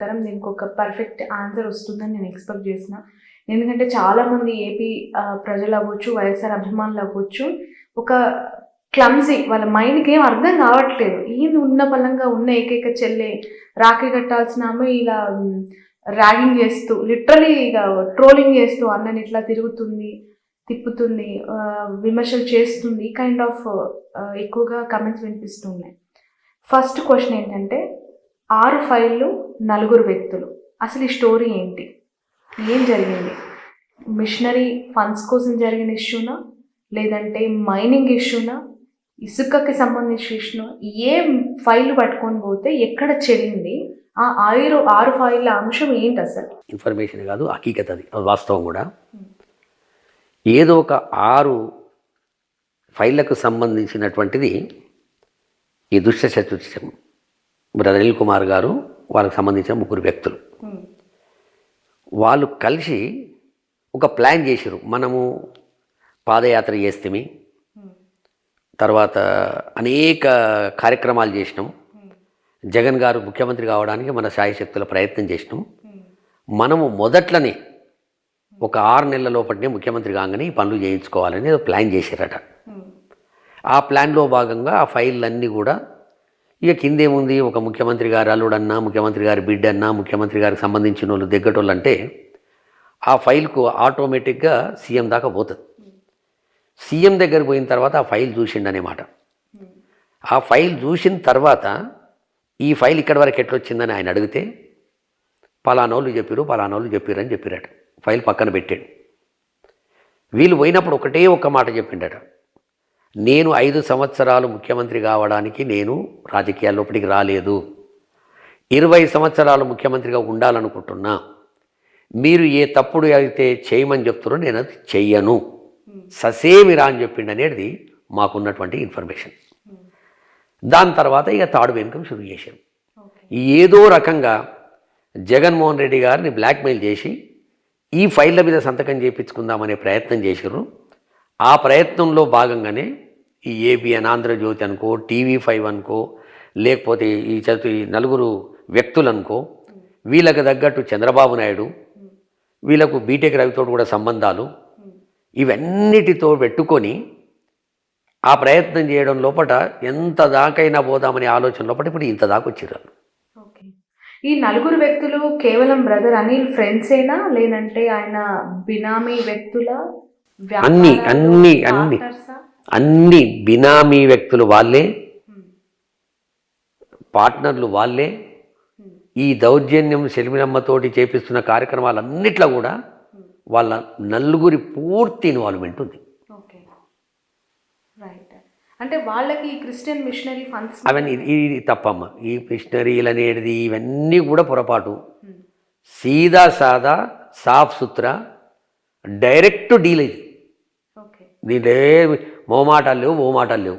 దీనికి ఒక perfect answer వస్తుందని నేను ఎక్స్పెక్ట్ చేసిన. ఎందుకంటే చాలామంది ఏపీ ప్రజలు అవ్వచ్చు, వైఎస్ఆర్ అభిమానులు అవ్వచ్చు, ఒక క్లమ్జీ వాళ్ళ మైండ్కి ఏం అర్థం కావట్లేదు. ఈయన ఉన్న బలంగా ఉన్న ఏకైక చెల్లె రాఖీ కట్టాల్సిన ఆమె ఇలా ర్యాగింగ్ చేస్తూ లిటరలీ ఇక ట్రోలింగ్ చేస్తూ అన్నని ఇట్లా తిప్పుతుంది, విమర్శలు చేస్తుంది. కైండ్ ఆఫ్ ఎక్కువగా కమెంట్స్ వినిపిస్తున్నాయి. ఫస్ట్ క్వశ్చన్ ఏంటంటే 6 ఫైళ్ళు 4 వ్యక్తులు, అసలు ఈ స్టోరీ ఏంటి? ఏం జరిగింది? మిషనరీ ఫండ్స్ కోసం జరిగిన ఇష్యూనా, లేదంటే మైనింగ్ ఇష్యూనా, ఇసుకకి సంబంధించిన ఇష్యూనా? ఏ ఫైల్ పట్టుకొని పోతే ఎక్కడ చెడింది? ఆ 6 ఫైళ్ళ అంశం ఏంటి అసలు? ఇన్ఫర్మేషన్ కాదు, హకీకత్, అది వాస్తవం కూడా. ఏదో ఒక 6 ఫైళ్ళకు సంబంధించినటువంటిది ఈ దుష్ట చతుష్టయం. బ్రదర్ అనిల్ కుమార్ గారు, వాళ్ళకి సంబంధించిన 3 వ్యక్తులు, వాళ్ళు కలిసి ఒక ప్లాన్ చేశారు. మనము పాదయాత్ర చేస్తేమి, తర్వాత అనేక కార్యక్రమాలు చేసినాం, జగన్ గారు ముఖ్యమంత్రి కావడానికి మన శాయశక్తుల ప్రయత్నం చేసినాం. మనము మొదట్లోనే ఒక 6 నెలల లోపలనే ముఖ్యమంత్రి కాగానే ఈ పనులు చేయించుకోవాలని ప్లాన్ చేశారట. ఆ ప్లాన్లో భాగంగా ఆ ఫైళ్ళన్నీ కూడా ఇక కిందేముంది, ఒక ముఖ్యమంత్రి గారు అల్లుడన్నా, ముఖ్యమంత్రి గారి బిడ్డన్నా, ముఖ్యమంత్రి గారికి సంబంధించిన వాళ్ళు దగ్గటోళ్ళు అంటే ఆ ఫైల్కు ఆటోమేటిక్గా సీఎం దాకా పోతుంది. సీఎం దగ్గర పోయిన తర్వాత ఆ ఫైల్ చూసిండనేమాట. ఆ ఫైల్ చూసిన తర్వాత ఈ ఫైల్ ఇక్కడి వరకు ఎట్లొచ్చిందని ఆయన అడిగితే పలానోళ్ళు చెప్పారు అని చెప్పిరట. ఫైల్ పక్కన పెట్టాడు. వీళ్ళు పోయినప్పుడు ఒకటే ఒక్క మాట చెప్పిండట, నేను 5 సంవత్సరాలు ముఖ్యమంత్రి కావడానికి నేను రాజకీయాల్లోపటికి రాలేదు, 20 సంవత్సరాలు ముఖ్యమంత్రిగా ఉండాలనుకుంటున్నా, మీరు ఏ తప్పుడు అయితే చేయమని చెప్తారో నేను అది చెయ్యను, ససేమిరా అని చెప్పిండు అనేది మాకున్నటువంటి ఇన్ఫర్మేషన్. దాని తర్వాత ఇక తాడు వెనుకం షురు చేశాం. ఏదో రకంగా జగన్మోహన్ రెడ్డి గారిని బ్లాక్మెయిల్ చేసి ఈ ఫైళ్ళ మీద సంతకం చేయించుకుందామనే ప్రయత్నం చేశారు. ఆ ప్రయత్నంలో భాగంగానే ఈ ఏబిఎన్, ఆంధ్రజ్యోతి అనుకో, TV5 అనుకో, లేకపోతే ఈ 4 వ్యక్తులు అనుకో, వీళ్ళకి తగ్గట్టు చంద్రబాబు నాయుడు, వీళ్ళకు బీటెక్ రవితో కూడా సంబంధాలు, ఇవన్నిటితో పెట్టుకొని ఆ ప్రయత్నం చేయడం లోపల ఎంత దాకైనా పోదామనే ఆలోచన లోపల ఇప్పుడు ఇంత దాకా వచ్చారు. ఈ 4 వ్యక్తులు కేవలం బ్రదర్ అనిల్ ఫ్రెండ్సేనా, లేదంటే ఆయన బినామీ వ్యక్తుల? అన్ని బినామీ వ్యక్తులు వాళ్ళే, పార్ట్నర్లు వాళ్ళే. ఈ దౌర్జన్యం షర్మిలమ్మతోటి చేపిస్తున్న కార్యక్రమాలన్నిట్లో కూడా వాళ్ళ 4 పూర్తి ఇన్వాల్వ్మెంట్ ఉంది. అంటే వాళ్ళకి క్రిస్టియన్ మిషనరీ ఫండ్స్ అవన్నీ ఇది తప్పమ్మ. ఈ మిషనరీలు అనేది ఇవన్నీ కూడా పొరపాటు. సీదా సాదా సాఫ్ సుత్రా డైరెక్ట్ డీల్ ఇది. దీంట్లో మోమాటాలు లేవు.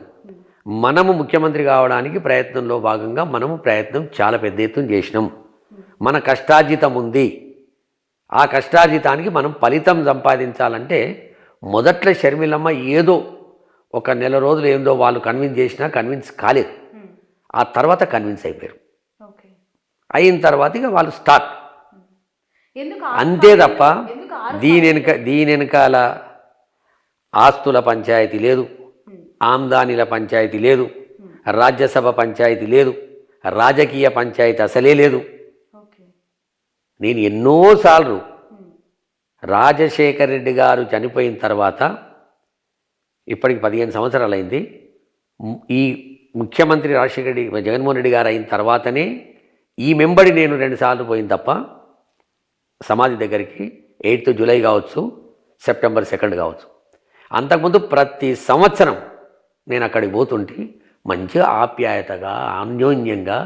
మనము ముఖ్యమంత్రి కావడానికి ప్రయత్నంలో భాగంగా మనము ప్రయత్నం చాలా పెద్ద ఎత్తున చేసినాం. మన కష్టార్జితం ఉంది. ఆ కష్టార్జితానికి మనం ఫలితం సంపాదించాలంటే మొదట్లో షర్మిలమ్మ ఏదో ఒక నెల రోజులు ఏందో వాళ్ళు కన్విన్స్ కాలేదు. ఆ తర్వాత కన్విన్స్ అయిపోయారు. అయిన తర్వాత ఇక వాళ్ళు స్టార్ట్. అంతే తప్ప దీని వెనకాల ఆస్తుల పంచాయతీ లేదు, ఆమ్దానీల పంచాయతీ లేదు, రాజ్యసభ పంచాయతీ లేదు, రాజకీయ పంచాయతీ అసలే లేదు. నేను ఎన్నోసార్లు రాజశేఖర్ రెడ్డి గారు చనిపోయిన తర్వాత, ఇప్పటికి 15 సంవత్సరాలు అయింది, ఈ ముఖ్యమంత్రి జగన్మోహన్ రెడ్డి గారు అయిన తర్వాతనే ఈ మెంబడి నేను 2 సార్లు పోయింది తప్ప సమాధి దగ్గరికి 8th జూలై కావచ్చు, సెప్టెంబర్ 2 కావచ్చు. అంతకుముందు ప్రతి సంవత్సరం నేను అక్కడికి పోతుంటే మంచిగా ఆప్యాయతగా అన్యోన్యంగా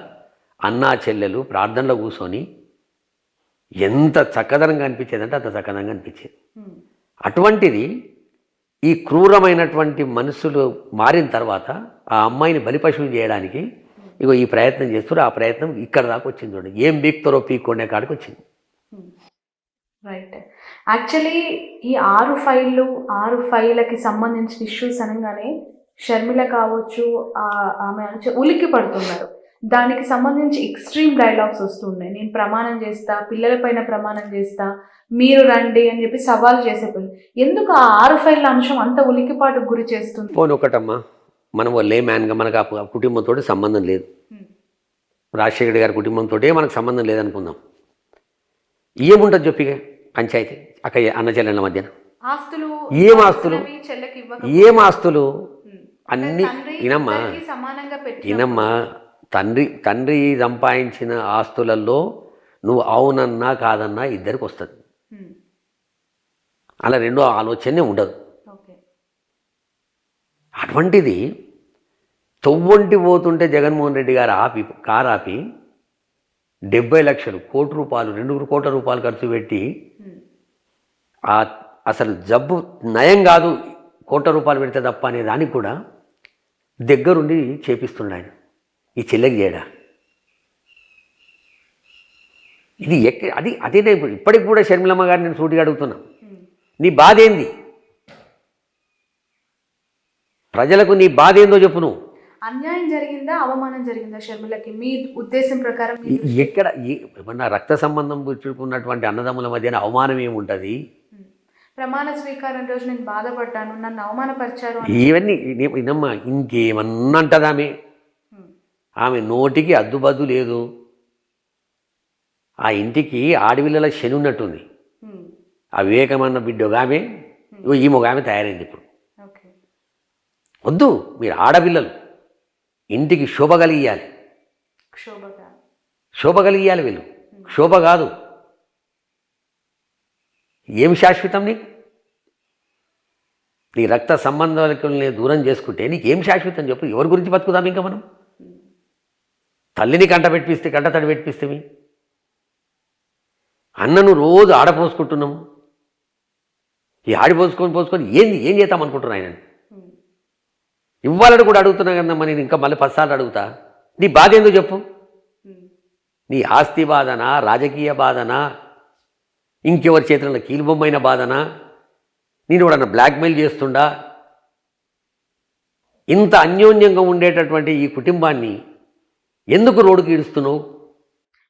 అన్నా చెల్లెలు ప్రార్థనలో కూర్చొని ఎంత చక్కదనంగా అనిపించేదంటే అంత చక్కదనంగా అనిపించేది. అటువంటిది ఈ క్రూరమైనటువంటి మనుషులు మారిన తర్వాత ఆ అమ్మాయిని బలిపశువు చేయడానికి ఇగో ఈ ప్రయత్నం చేస్తారు. ఆ ప్రయత్నం ఇక్కడ దాకా వచ్చింది. చూడండి, ఏం బీక్తారో పీక్కొనే కాడికి వచ్చింది. రైట్. యాక్చువల్లీ ఈ 6 ఫైళ్ళకి సంబంధించిన ఇష్యూస్ అనగానే షర్మిల కావచ్చు, ఆమె ఉలిక్కి పడుతున్నారు. దానికి సంబంధించి ఎక్స్ట్రీమ్ డైలాగ్స్ వస్తున్నాయి. నేను ప్రమాణం చేస్తా, పిల్లలపైన ప్రమాణం చేస్తా, మీరు రండి అని చెప్పి సవాల్ చేసే ఎందుకు ఆ 6 ఫైళ్ళ అంశం అంత ఉలికిపాటుకు గురి చేస్తుంది? పోనీ ఒకటమ్మా, మనం లే మ్యాన్గా మనకు ఆ కుటుంబంతో సంబంధం లేదు. రాజశేఖర్ గారి కుటుంబంతో మనకు సంబంధం లేదనుకుందాం. ఏముంటుంది చెప్పిగా పంచాయతీ అక్క అన్న చెల్లెళ్ళ మధ్యన? ఆస్తులు ఏం ఆస్తులు? ఏం ఆస్తులు? అన్నీ వినమ్మా, సమానంగా వినమ్మా. తండ్రి సంపాదించిన ఆస్తులలో నువ్వు అవునన్నా కాదన్నా ఇద్దరికి వస్తుంది. అలా రెండో ఆలోచనే ఉండదు. అటువంటిది తొవ్వంటి పోతుంటే జగన్మోహన్ రెడ్డి గారు కారు ఆపి 70 లక్షలు, కోటి రూపాయలు, 2 కోట్ల రూపాయలు ఖర్చు పెట్టి అసలు జబ్బు నయం కాదు కోట్ల రూపాయలు పెడితే తప్ప అనే దానికి కూడా దగ్గరుండి చేపిస్తున్నాడు ఆయన. ఈ చెల్లెకి చేయడా? ఇది అదే ఇప్పటికి కూడా షర్మిలమ్మ గారు నేను సూటిగా అడుగుతున్నా, నీ బాధ ఏంది? ప్రజలకు నీ బాధ ఏందో చెప్పు. నువ్వు అన్యాయం జరిగిందా, అవమానం జరిగిందా షర్మిలకి మీ ఉద్దేశం ప్రకారం? ఎక్కడ ఏమన్నా రక్త సంబంధం పుచ్చుకున్నటువంటి అన్నదమ్ముల మధ్యన అవమానం ఏముంటుంది? ప్రమాణ స్వీకారం రోజు నేను బాధపడ్డాను, నన్ను అవమానపరిచారు, ఇవన్నీ వినమ్మా. ఇంకేమన్నా అంటది ఆమె నోటికి అద్దుబద్దు లేదు. ఆ ఇంటికి ఆడపిల్లల శని ఉన్నట్టుంది. ఆ వివేకమన్న బిడ్డ ఒక ఆమె, ఈమె ఒక ఆమె తయారైంది. ఇప్పుడు వద్దు, మీరు ఆడపిల్లలు ఇంటికి శోభ కలిగియాలి. శోభ కలిగియాలి వీళ్ళు, శోభ కాదు. ఏం శాశ్వతం నీకు? నీ రక్త సంబంధాలని దూరం చేసుకుంటే నీకేం శాశ్వతం చెప్పు? ఎవరి గురించి బతుకుదాం ఇంకా మనం? తల్లిని కంట తడి పెట్టిపిస్తే అన్నను రోజు ఆడపోసుకుంటున్నాము. ఈ ఆడిపోసుకొని ఏం చేద్దాం అనుకుంటున్నా ఆయన? ఇవ్వాలని కూడా అడుగుతున్నా కదమ్మా. నేను ఇంకా మళ్ళీ 10 సార్లు అడుగుతా, నీ బాధ ఏందో చెప్పు. నీ ఆస్తి బాధనా, రాజకీయ బాధనా, ఇంకెవరి చేతుల్లో కీలుబొమ్మైన బాధనా, నేను ఎవడన్నా బ్లాక్మెయిల్ చేస్తుండా? ఇంత అన్యోన్యంగా ఉండేటటువంటి ఈ కుటుంబాన్ని ఎందుకు రోడ్డుకి ఈడుస్తున్నావు?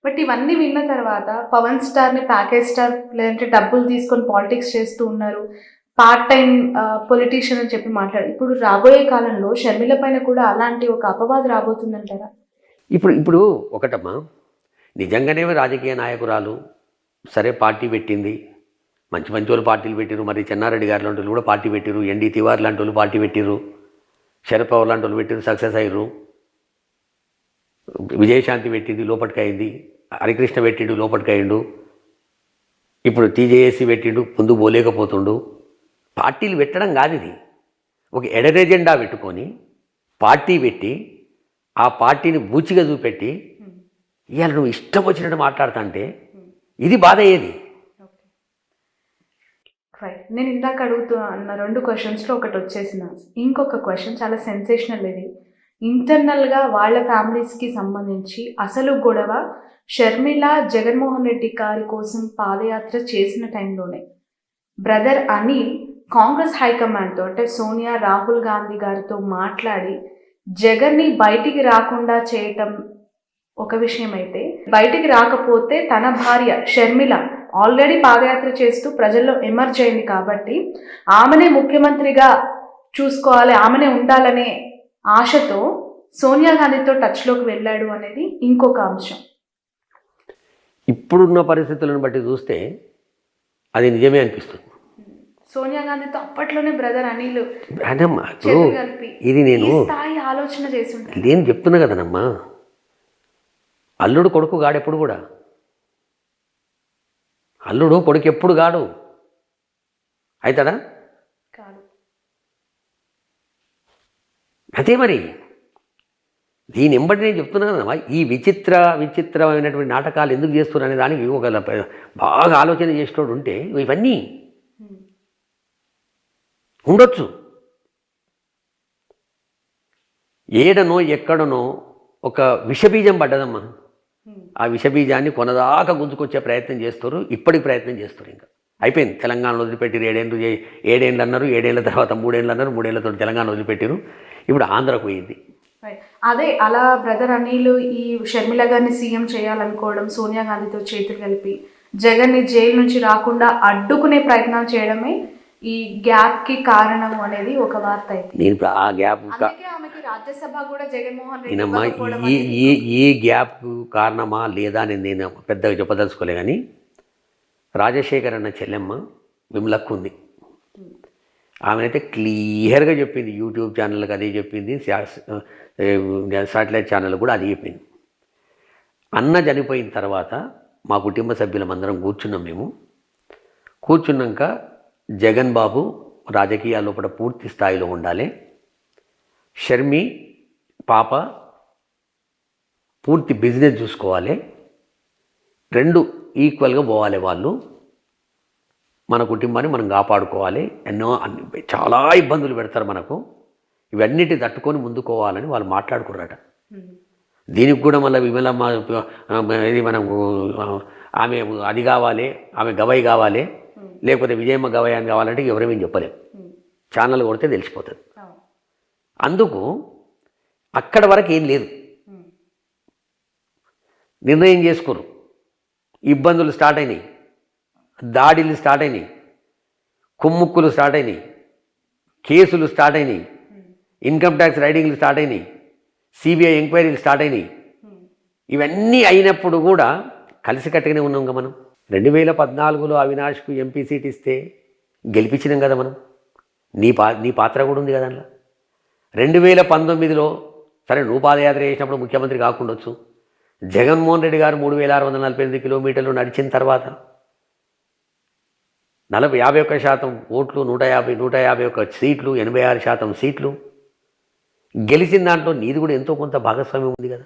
బట్ ఇవన్నీ విన్న తర్వాత పవన్ స్టార్ని ప్యాకేజ్ స్టార్ లేదంటే డబ్బులు తీసుకొని పాలిటిక్స్ చేస్తూ ఉన్నారు, పార్ట్ టైం పొలిటీషియన్ అని చెప్పి మాట్లాడు. ఇప్పుడు రాబోయే కాలంలో షర్మిల పైన కూడా అలాంటి ఒక అపవాదు రాబోతుందంటారా? ఇప్పుడు ఒకటమ్మా, నిజంగానే రాజకీయ నాయకురాలు సరే పార్టీ పెట్టింది, మంచి వాళ్ళు పార్టీలు పెట్టిరు. మరి చెన్నారెడ్డి గారు లాంటి వాళ్ళు కూడా పార్టీ పెట్టిరు, ఎన్డీ తివార్ లాంటి వాళ్ళు పార్టీ పెట్టిరు, శరద్ పవార్ లాంటి వాళ్ళు పెట్టిరు, సక్సెస్ అయ్యారు. విజయశాంతి పెట్టింది, లోపటికయింది. హరికృష్ణ పెట్టిండు, లోపటికయిండు. ఇప్పుడు టీజేఏసీ పెట్టిండు, ముందు పోలేకపోతుండు. పార్టీలు పెట్టడం కాదు ఇది. ఒక ఎడర్ ఎజెండా పెట్టుకొని పార్టీ పెట్టి ఆ పార్టీని బూచిగా చూపెట్టి ఇవాళ నువ్వు ఇష్టం వచ్చినట్టు మాట్లాడుతుంటే ఇది బాధ అయ్యేది. రైట్, నేను ఇందాక అన్న 2 క్వశ్చన్స్లో ఒకటి వచ్చేసిన ఇంకొక క్వశ్చన్ చాలా సెన్సేషనల్. ఇది ఇంటర్నల్గా వాళ్ళ ఫ్యామిలీస్కి సంబంధించి అసలు గొడవ షర్మిల జగన్మోహన్ రెడ్డి గారి కోసం పాదయాత్ర చేసిన టైంలోనే బ్రదర్ అనిల్ కాంగ్రెస్ హైకమాండ్తో అంటే సోనియా, రాహుల్ గాంధీ గారితో మాట్లాడి జగన్ని బయటికి రాకుండా చేయటం ఒక విషయం అయితే, బయటికి రాకపోతే తన భార్య షర్మిల ఆల్రెడీ పాదయాత్ర చేస్తూ ప్రజల్లో ఎమర్జ్ అయింది కాబట్టి ఆమెనే ముఖ్యమంత్రిగా చూసుకోవాలి, ఆమెనే ఉండాలనే ఆశతో సోనియా గాంధీతో టచ్లోకి వెళ్ళాడు అనేది ఇంకొక అంశం. ఇప్పుడున్న పరిస్థితులను బట్టి చూస్తే అది నిజమే అనిపిస్తుంది. సోనియా గాంధీతో అప్పట్లోనే బ్రదర్ అనిల్ ఇది నేను స్థాయి ఆలోచన చేసి నేను చెప్తున్నా కదనమ్మా, అల్లుడు కొడుకు గాడెప్పుడు కూడా, అల్లుడు కొడుకు ఎప్పుడు గాడు అవుతాడా? అదే మరి దీని ఎంబటి నేను చెప్తున్నా కదమ్మా, ఈ విచిత్రమైనటువంటి నాటకాలు ఎందుకు చేస్తున్నారు అనే దానికి ఒక బాగా ఆలోచన చేసేటోడు ఉంటే ఇవన్నీ ఉండొచ్చు. ఏడనో ఎక్కడనో ఒక విషబీజం పడ్డదమ్మా, ఆ విషబీజాన్ని కొనదాకా గుంజుకొచ్చే ప్రయత్నం చేస్తారు. ఇప్పటికి ప్రయత్నం చేస్తారు. ఇంకా అయిపోయింది. తెలంగాణ వదిలిపెట్టిరు, 7 ఏళ్ళు అన్నారు, 7 ఏళ్ళ తర్వాత 3 ఏళ్ళు అన్నారు, 3 ఏళ్ళతో తెలంగాణ వదిలిపెట్టిరు. ఇప్పుడు ఆంధ్రకు పోయింది. Right. అదే అలా బ్రదర్ అనిల్ ఈ షర్మిల గారిని సీఎం చేయాలనుకోవడం, సోనియా గాంధీతో చేతులు కలిపి జగన్ని జైలు నుంచి రాకుండా అడ్డుకునే ప్రయత్నాలు చేయడమే ఈ గ్యాప్ కి కారణం అనేది ఒక వార్త అయితే. నేను ఇప్పుడు ఆ గ్యాప్ అందుకే ఆమెకి రాజ్యసభ కూడా జగన్మోహన్ రెడ్డి నేనమ్మా ఇవ్వకపోవడం ఈ అనేది. ఈ ఈ గ్యాప్ కారణమా లేదా అని నేను పెద్దగా చెప్పదలుచుకోలే, కానీ రాజశేఖర్ అన్న చెల్లెమ్మ విమలక్కు ఉంది. ఆమెనైతే క్లియర్గా చెప్పింది, యూట్యూబ్ ఛానల్కి అదే చెప్పింది, శాటిలైట్ ఛానల్ కూడా అదే చెప్పింది. అన్న చనిపోయిన తర్వాత మా కుటుంబ సభ్యులమందరం కూర్చున్నాం. మేము కూర్చున్నాక జగన్ బాబు రాజకీయాల లోపల పూర్తి స్థాయిలో ఉండాలి, షర్మి పాప పూర్తి బిజినెస్ చూసుకోవాలి, రెండు ఈక్వల్గా పోవాలి, వాళ్ళు మన కుటుంబాన్ని మనం కాపాడుకోవాలి, చాలా ఇబ్బందులు పెడతారు మనకు, ఇవన్నిటి తట్టుకొని ముందుకోవాలని వాళ్ళు మాట్లాడుకున్నారట. దీనికి కూడా మళ్ళీ విమలమ్మ ఇది మనం ఆమె అది కావాలి, ఆమె గవై కావాలి, లేకపోతే విజయమ్మ గవై అని కావాలంటే ఎవరేమేం చెప్పలేము, ఛానల్ కొడితే తెలిసిపోతుంది. అందుకు అక్కడ వరకు ఏం లేదు, నిర్ణయం చేసుకోరు, ఇబ్బందులు స్టార్ట్ అయినాయి, దాడిలు స్టార్ట్ అయినాయి, కుమ్ముక్కులు స్టార్ట్ అయినాయి, కేసులు స్టార్ట్ అయినాయి, ఇన్కమ్ ట్యాక్స్ రైడింగ్లు స్టార్ట్ అయినాయి, సిబిఐ ఎంక్వైరీలు స్టార్ట్ అయినాయి. ఇవన్నీ అయినప్పుడు కూడా కలిసికట్టుగానే ఉన్నాం కదా మనం. 2014లో అవినాష్కు ఎంపీ సీట్ ఇస్తే గెలిపించినాం కదా మనం, నీ పాత్ర కూడా ఉంది కదా అందులో. 2019లో సరే నువ్వు పాదయాత్ర చేసినప్పుడు ముఖ్యమంత్రి కాకుండొచ్చు, జగన్మోహన్ రెడ్డి గారు 3648 కిలోమీటర్లు నడిచిన తర్వాత 51% ఓట్లు, 151 సీట్లు, 86% సీట్లు గెలిచిన దాంట్లో నీది కూడా ఎంతో కొంత భాగస్వామ్యం ఉంది కదా.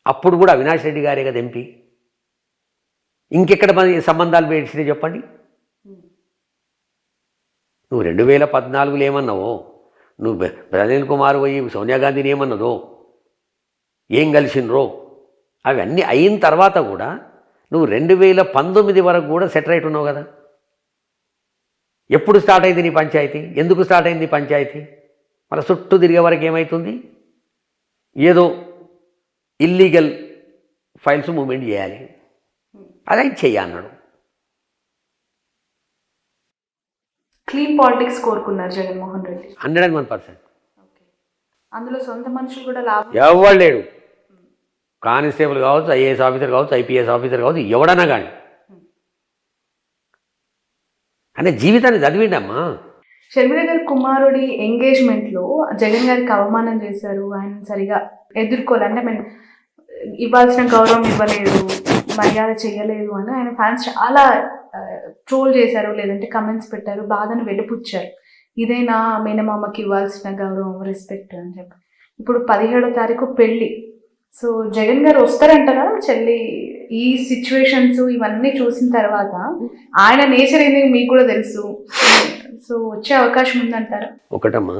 అప్పుడు కూడా అవినాష్ రెడ్డి గారే కదా ఎంపీ. ఇంకెక్కడ మన సంబంధాలు పెంచితే చెప్పండి. నువ్వు 2014లో ఏమన్నావో, నువ్వు అనిల్ కుమార్ పోయి సోనియా గాంధీని ఏమన్నదో, ఏం కలిసినరో, అవన్నీ అయిన తర్వాత కూడా నువ్వు 2019 వరకు కూడా సెటరైట్ ఉన్నావు కదా. ఎప్పుడు స్టార్ట్ అయింది నీ పంచాయతీ, ఎందుకు స్టార్ట్ అయింది పంచాయతీ? మన చుట్టూ తిరిగే వరకు ఏమవుతుంది, ఏదో ఇల్లీగల్ ఫైల్స్ మూవ్మెంట్ చేయాలి, అదే చెయ్యన్నాడు. క్లీన్ పాలిటిక్స్ కోరుకున్నారు జగన్మోహన్ రెడ్డి 101%. అందులో సొంత మనుషులు కూడా లాభం ఎవరు లేడు, కానిస్టేబుల్ కావచ్చు, ఐఏఎస్ ఆఫీసర్ కావచ్చు, ఐపీఎస్ ఆఫీసర్ కావచ్చు, ఎవడన్నా కానీ అంటే జీవితాన్ని చదివిండమ్మా. షర్మిల గారి కుమారుడి ఎంగేజ్మెంట్లో జగన్ గారికి అవమానం చేశారు, ఆయన సరిగా ఎదుర్కోవాలంటే మేము ఇవ్వాల్సిన గౌరవం ఇవ్వలేదు, మర్యాద చేయలేదు అని ఆయన ఫ్యాన్స్ చాలా ట్రోల్ చేశారు, లేదంటే కమెంట్స్ పెట్టారు, బాధను వెలిపుచ్చారు. ఇదేనా మేనమామకి ఇవ్వాల్సిన గౌరవం, రెస్పెక్ట్ అని చెప్పి. ఇప్పుడు 17వ తారీఖు పెళ్ళి, సో జగన్ గారు వస్తారంటారా చెల్లి? ఈ సిచ్యువేషన్స్ ఇవన్నీ చూసిన తర్వాత ఆయన నేచర్ ఏంది మీకు కూడా తెలుసు, సో వచ్చే అవకాశం ఉందంటారా? ఒకటమ్మా,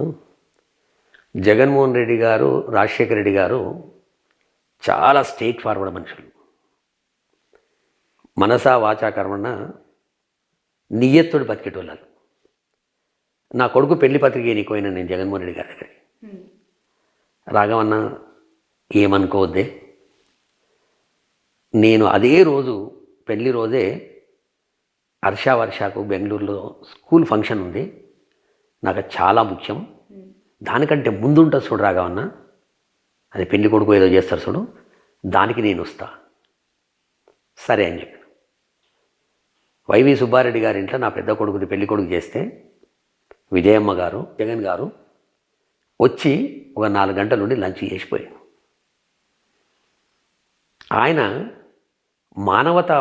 జగన్మోహన్ రెడ్డి గారు, రాజశేఖర రెడ్డి గారు చాలా స్ట్రెయిట్ ఫార్వర్డ్ మనుషులు. మనసా వాచా కర్మణ నియ్యత్తోడు బతికేటోళ్ళు. నా కొడుకు పెళ్లి పత్రిక ఎన్నికోయినా నేను జగన్మోహన్ రెడ్డి గారి దగ్గరికి, రాఘవన్న ఏమనుకోవద్దే, నేను అదే రోజు పెళ్లి రోజే వర్షకు బెంగళూరులో స్కూల్ ఫంక్షన్ ఉంది, నాకు చాలా ముఖ్యం, దానికంటే ముందుంటుంది చూడు రాఘవన్న, అది పెళ్లి కొడుకు ఏదో చేస్తారు చూడు, దానికి నేను వస్తా, సరే అని చెప్పి వైవి సుబ్బారెడ్డి గారి ఇంట్లో నా పెద్ద కొడుకుది పెళ్లి కొడుకు చేస్తే విజయమ్మ గారు, జగన్ గారు వచ్చి ఒక 4 గంటల నుండి లంచ్ చేసిపోయాను. ఆయన మానవత